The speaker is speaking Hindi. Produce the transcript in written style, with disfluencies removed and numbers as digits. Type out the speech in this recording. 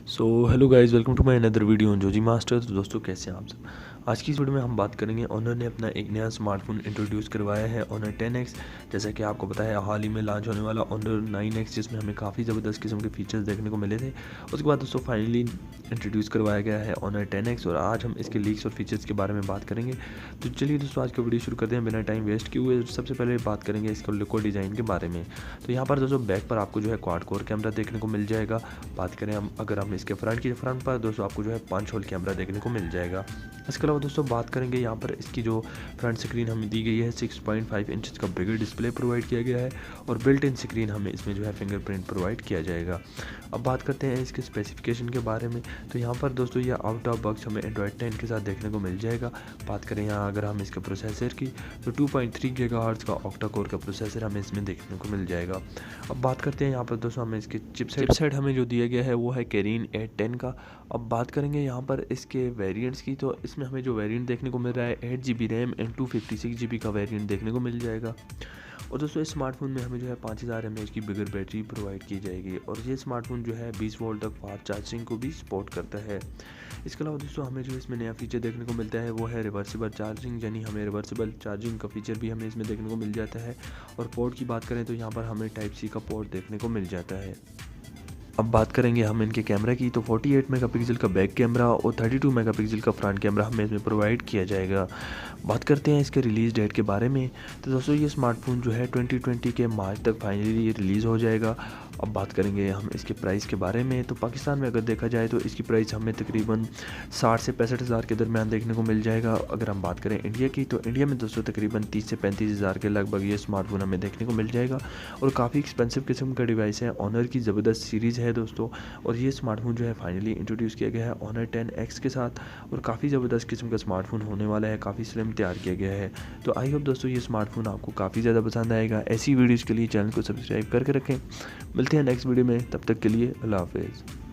So hello guys, welcome to my another video on जोजी मास्टर। तो दोस्तों, कैसे हैं आप सब। आज की इस वीडियो में हम बात करेंगे ऑनर ने अपना एक नया स्मार्टफोन इंट्रोड्यूस करवाया है, ऑनर 10X। जैसा कि आपको पता है, हाल ही में लॉन्च होने वाला ऑनर 9X, जिसमें हमें काफ़ी ज़बरदस्त किस्म के फीचर्स देखने को मिले थे। उसके बाद दोस्तों फाइनली इंट्रोड्यूस करवाया गया है ऑनर 10X, और आज हम इसके लीक्स और फीचर्स के बारे में बात करेंगे। तो चलिए दोस्तों, आज का वीडियो शुरू करते हैं बिना टाइम वेस्ट किए हुए। सबसे पहले बात करेंगे इसका लुक और डिज़ाइन के बारे में। तो यहाँ पर दोस्तों बैक पर आपको जो है क्वाड कोर कैमरा देखने को मिल जाएगा। बात करें हम, अगर हम इसके फ्रंट पर दोस्तों आपको जो है 5 होल कैमरा देखने को मिल जाएगा। इसके अलावा दोस्तों बात करेंगे यहाँ पर इसकी जो फ्रंट स्क्रीन हमें दी गई है, 6.5 इंच का बिगर डिस्प्ले प्रोवाइड किया गया है, और बिल्ट इन स्क्रीन हमें इसमें जो है फिंगरप्रिंट प्रोवाइड किया जाएगा। अब बात करते हैं इसके स्पेसिफिकेशन के बारे में। तो यहाँ पर दोस्तों ये आउट ऑफ बॉक्स हमें एंड्रॉयड 10 के साथ देखने को मिल जाएगा। बात करें यहाँ अगर हम इसके प्रोसेसर की, तो 2.3 गीगाहर्ट्ज़ का ऑक्टा कोर का प्रोसेसर हमें इसमें देखने को मिल जाएगा। अब बात करते हैं यहाँ पर दोस्तों हमें इसके चिपसेट हमें जो दिया गया है वो है Kirin 810 का। अब बात करेंगे यहाँ पर इसके वेरिएंट्स की, तो इसमें हमें जो वेरिएंट देखने को मिल रहा है 8GB रैम एंड 256GB का वेरिएंट देखने को मिल जाएगा। और दोस्तों इस स्मार्टफोन में हमें जो है 5000 mAh की बिगर बैटरी प्रोवाइड की जाएगी, और ये स्मार्टफोन जो है 20 वोल्ट तक फास्ट चार्जिंग को भी सपोर्ट करता है। इसके अलावा दोस्तों हमें जो इसमें नया फीचर देखने को मिलता है वो है रिवर्सिबल चार्जिंग, यानी हमें रिवर्सिबल चार्जिंग का फीचर भी हमें इसमें देखने को मिल जाता है। और पोर्ट की बात करें तो यहाँ पर हमें टाइप सी का पोर्ट देखने को मिल जाता है। अब बात करेंगे हम इनके कैमरा की, तो 48 मेगापिक्सल का बैक कैमरा और 32 मेगापिक्सल का फ्रंट कैमरा हमें इसमें प्रोवाइड किया जाएगा। बात करते हैं इसके रिलीज़ डेट के बारे में। तो दोस्तों ये स्मार्टफोन जो है 2020 के मार्च तक फाइनली रिलीज़ हो जाएगा। अब बात करेंगे हम इसके प्राइस के बारे में। तो पाकिस्तान में अगर देखा जाए तो इसकी प्राइस हमें तकरीबन 60 से 65 हज़ार के दरमियान देखने को मिल जाएगा। अगर हम बात करें इंडिया की, तो इंडिया में दोस्तों तकरीबन 30 से 35 हज़ार के लगभग ये स्मार्टफोन हमें देखने को मिल जाएगा। और काफ़ी एक्सपेंसिव किस्म का डिवाइस है, ऑनर की ज़बरदस्त सीरीज़ है दोस्तों। और ये स्मार्टफोन जो है फाइनली इंट्रोड्यूस किया गया है ऑनर 10X के साथ, और काफ़ी ज़बरदस्त किस्म का स्मार्टफोन होने वाला है, काफ़ी स्लिम तैयार किया गया है। तो आई होप दोस्तों ये स्मार्टफोन आपको काफ़ी ज़्यादा पसंद आएगा। ऐसी वीडियोज़ के लिए चैनल को सब्सक्राइब करके रखें। मिलते हैं नेक्स्ट वीडियो में, तब तक के लिए अल्लाह हाफिज़।